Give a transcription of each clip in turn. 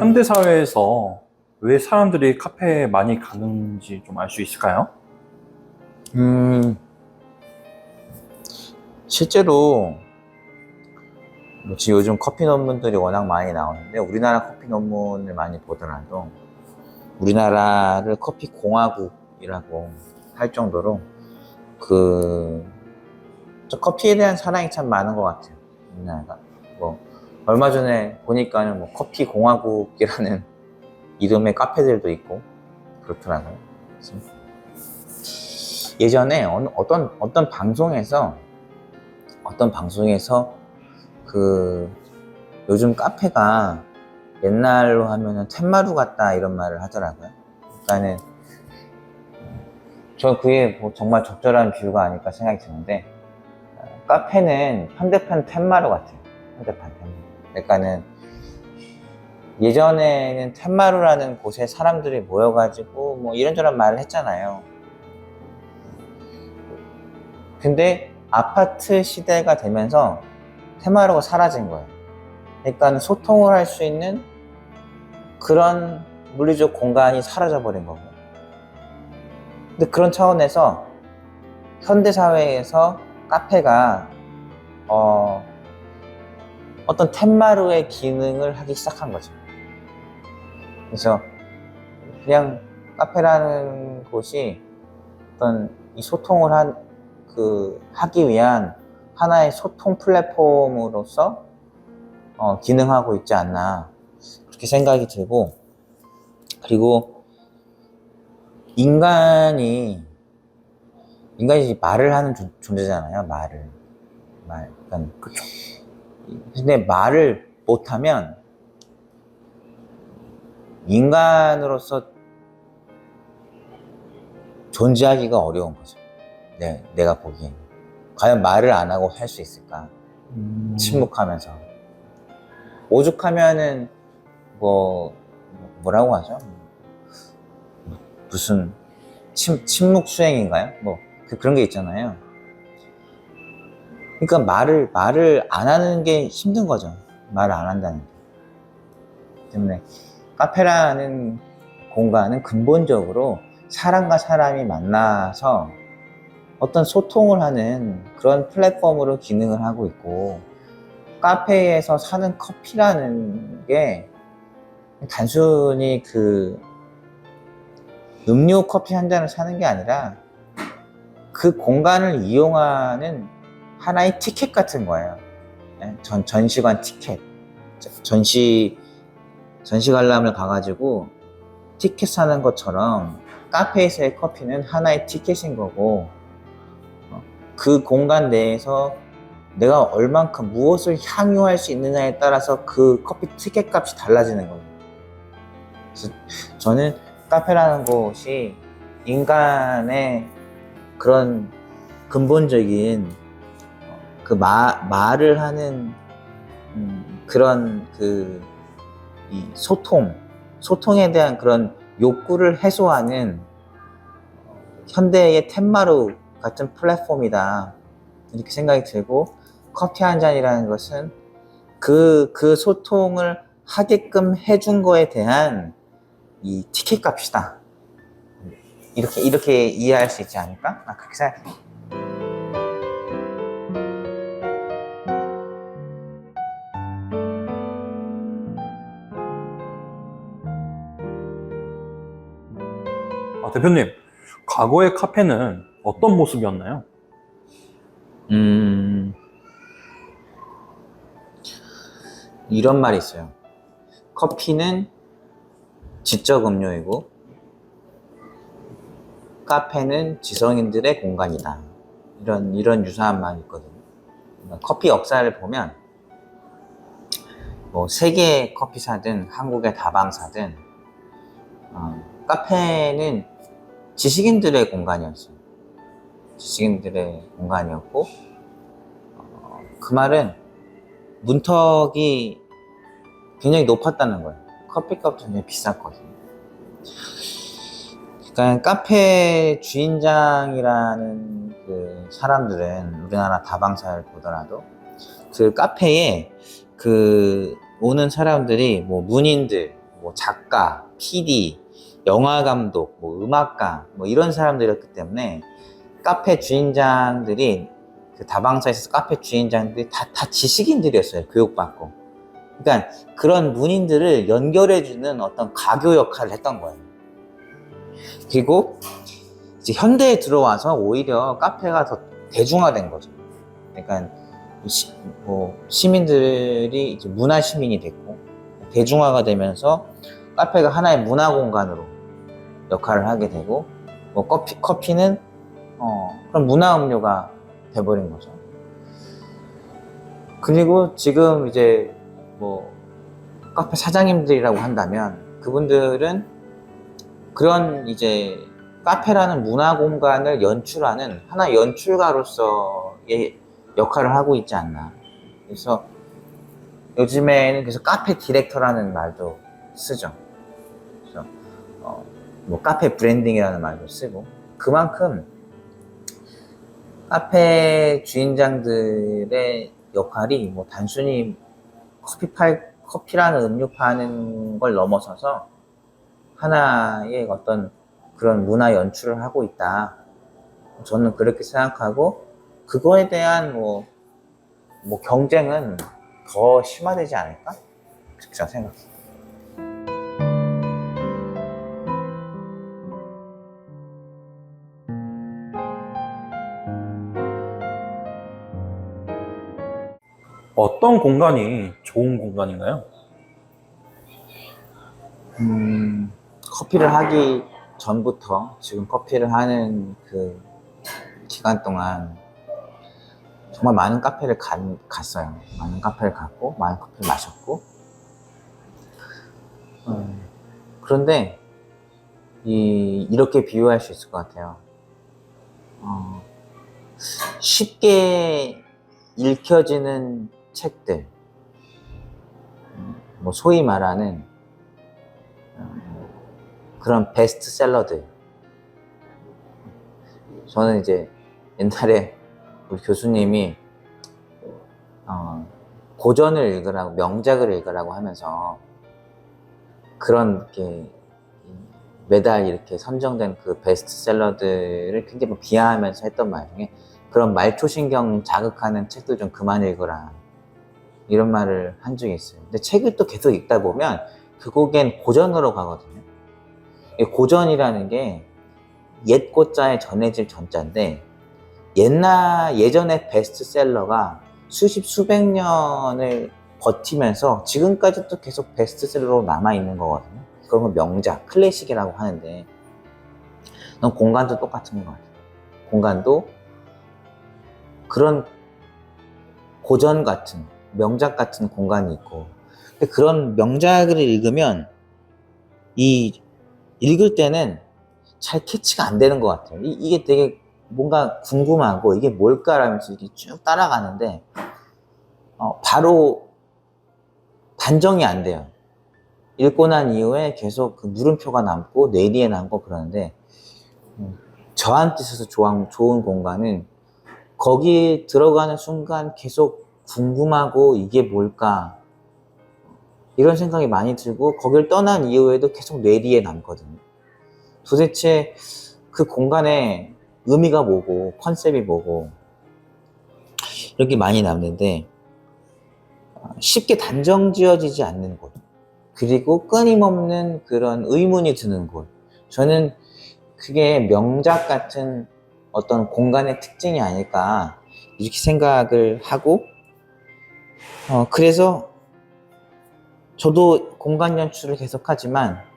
현대 사회에서 왜 사람들이 카페에 많이 가는지 좀 알 수 있을까요? 음, 실제로 지금 요즘 커피 논문들이 워낙 많이 나오는데 우리나라 커피 논문을 많이 보더라도 우리나라를 커피 공화국이라고 할 정도로 저 커피에 대한 사랑이 참 많은 것 같아요. 우리나라가 뭐 얼마 전에 보니까는 뭐 커피 공화국이라는 이름의 카페들도 있고 그렇더라고요. 그래서 예전에 어떤 방송에서 요즘 카페가 옛날로 하면은 텐마루 같다 이런 말을 하더라고요. 그러니까는 저 그게 뭐 정말 적절한 비유가 아닐까 생각이 드는데 카페는 현대판 텐마루 같아요. 현대판 텐마루. 그러니까는 예전에는 텐마루라는 곳에 사람들이 모여가지고 뭐 이런저런 말을 했잖아요. 근데 아파트 시대가 되면서 텐마루가 사라진 거예요. 그러니까 소통을 할 수 있는 그런 물리적 공간이 사라져 버린 거고. 근데 그런 차원에서 현대사회에서 카페가 어떤 텐마루의 기능을 하기 시작한 거죠. 그래서 그냥 카페라는 곳이 어떤 이 소통을 하기 위한 하나의 소통 플랫폼으로서 기능하고 있지 않나 그렇게 생각이 들고, 그리고 인간이 말을 하는 존재잖아요. 말. 그러니까 그쵸. 근데 말을 못하면 인간으로서 존재하기가 어려운 거죠. 내가 보기엔. 과연 말을 안 하고 살 수 있을까? 침묵하면서. 오죽하면은 뭐라고 하죠? 무슨 침묵 수행인가요? 그런 게 있잖아요. 그러니까 말을 안 하는 게 힘든 거죠. 말을 안 한다는 게. 때문에 카페라는 공간은 근본적으로 사람과 사람이 만나서 어떤 소통을 하는 그런 플랫폼으로 기능을 하고 있고, 카페에서 사는 커피라는 게 단순히 음료 커피 한 잔을 사는 게 아니라 그 공간을 이용하는 하나의 티켓 같은 거예요. 전시관 티켓. 전시 관람을 가가지고 티켓 사는 것처럼 카페에서의 커피는 하나의 티켓인 거고, 그 공간 내에서 내가 얼만큼 무엇을 향유할 수 있느냐에 따라서 그 커피 티켓 값이 달라지는 거예요. 그래서 저는 카페라는 곳이 인간의 그런 근본적인 말을 하는 그런 이 소통에 대한 그런 욕구를 해소하는 현대의 텐마루 같은 플랫폼이다 이렇게 생각이 들고, 커피 한 잔이라는 것은 그 소통을 하게끔 해준 거에 대한 이 티켓 값이다, 이렇게 이해할 수 있지 않을까? 그렇게 생각해요. 대표님, 과거의 카페는 어떤 모습이었나요? 이런 말이 있어요. 커피는 지적 음료이고 카페는 지성인들의 공간이다. 이런 유사한 말이 있거든요. 그러니까 커피 역사를 보면 세계 커피사든 한국의 다방사든 카페는 지식인들의 공간이었어요. 지식인들의 공간이었고, 그 말은 문턱이 굉장히 높았다는 거예요. 커피값도 굉장히 비쌌거든요. 그러니까 카페 주인장이라는 그 사람들은 우리나라 다방사를 보더라도 그 카페에 오는 사람들이 문인들, 뭐 작가, PD, 영화 감독, 뭐 음악가, 뭐 이런 사람들이었기 때문에 카페 주인장들이 그 다방사에서 카페 주인장들이 다 지식인들이었어요. 교육받고. 그러니까 그런 문인들을 연결해주는 어떤 가교 역할을 했던 거예요. 그리고 이제 현대에 들어와서 오히려 카페가 더 대중화된 거죠. 그러니까 시민들이 이제 문화 시민이 됐고 대중화가 되면서 카페가 하나의 문화 공간으로 역할을 하게 되고 뭐 커피는 그런 문화 음료가 돼버린 거죠. 그리고 지금 이제 뭐 카페 사장님들이라고 한다면 그분들은 그런 이제 카페라는 문화 공간을 연출하는 하나의 연출가로서의 역할을 하고 있지 않나. 그래서 요즘에는 그래서 카페 디렉터라는 말도 쓰죠. 그래서 뭐 카페 브랜딩이라는 말도 쓰고 그만큼 카페 주인장들의 역할이 뭐 단순히 커피라는 음료 파는 걸 넘어서서 하나의 어떤 그런 문화 연출을 하고 있다. 저는 그렇게 생각하고 그거에 대한 뭐 경쟁은 더 심화되지 않을까? 그렇게 생각합니다. 어떤 공간이 좋은 공간인가요? 커피를 하기 전부터 지금 커피를 하는 그 기간 동안 정말 많은 카페를 갔어요. 많은 카페를 갔고 많은 커피를 마셨고 그런데 이렇게 비유할 수 있을 것 같아요. 쉽게 읽혀지는 책들, 뭐 소위 말하는 그런 베스트셀러들. 저는 이제 옛날에 우리 교수님이 고전을 읽으라고, 명작을 읽으라고 하면서 그런 이렇게 매달 이렇게 선정된 그 베스트셀러들을 굉장히 비하하면서 했던 말 중에 그런 말초신경 자극하는 책들 좀 그만 읽어라, 이런 말을 한 적이 있어요. 근데 책을 또 계속 읽다 보면 결국엔 고전으로 가거든요. 고전이라는 게 옛 고자에 전해질 전자인데 예전의 베스트셀러가 수백 년을 버티면서 지금까지도 계속 베스트셀러로 남아있는 거거든요. 그런 건 명작, 클래식이라고 하는데 넌 공간도 똑같은 것 같아요. 공간도 그런 고전 같은, 명작 같은 공간이 있고 그런 명작을 읽으면 읽을 때는 잘 캐치가 안 되는 것 같아요. 이게 되게 뭔가 궁금하고 이게 뭘까라면서 이렇게 쭉 따라가는데 바로 단정이 안 돼요. 읽고 난 이후에 계속 그 물음표가 남고 뇌리에 남고 그러는데 저한테 있어서 좋은 공간은 거기 들어가는 순간 계속 궁금하고 이게 뭘까 이런 생각이 많이 들고 거기를 떠난 이후에도 계속 뇌리에 남거든요. 도대체 그 공간의 의미가 뭐고 컨셉이 뭐고 이렇게 많이 남는데 쉽게 단정 지어지지 않는 곳, 그리고 끊임없는 그런 의문이 드는 곳, 저는 그게 명작 같은 어떤 공간의 특징이 아닐까 이렇게 생각을 하고 그래서 저도 공간 연출을 계속하지만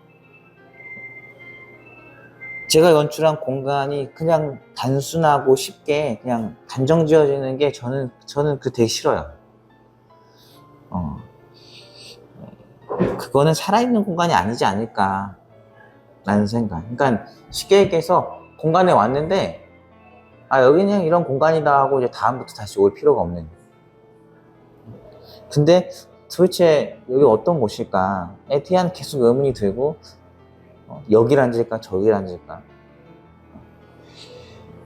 제가 연출한 공간이 그냥 단순하고 쉽게 그냥 단정 지어지는 게 저는 그게 되게 싫어요. 그거는 살아있는 공간이 아니지 않을까 라는 생각. 그러니까 쉽게 얘기해서 공간에 왔는데 여기는 그냥 이런 공간이다 하고 이제 다음부터 다시 올 필요가 없는. 근데 도대체 여기 어떤 곳일까에 대한 계속 의문이 들고 여길 앉을까 저길 앉을까.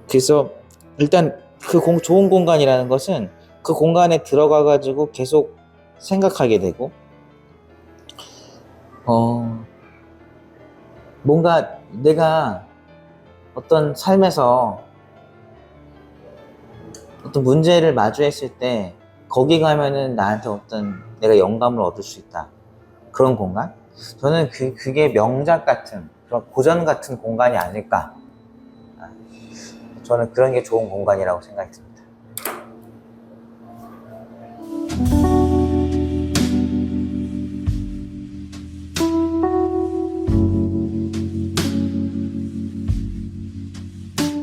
그래서 일단 그 좋은 공간이라는 것은 그 공간에 들어가 가지고 계속 생각하게 되고 뭔가 내가 어떤 삶에서 어떤 문제를 마주했을 때 거기 가면은 나한테 어떤 내가 영감을 얻을 수 있다. 그런 공간? 저는 그게 명작 같은 그런 고전 같은 공간이 아닐까. 저는 그런 게 좋은 공간이라고 생각이 듭니다.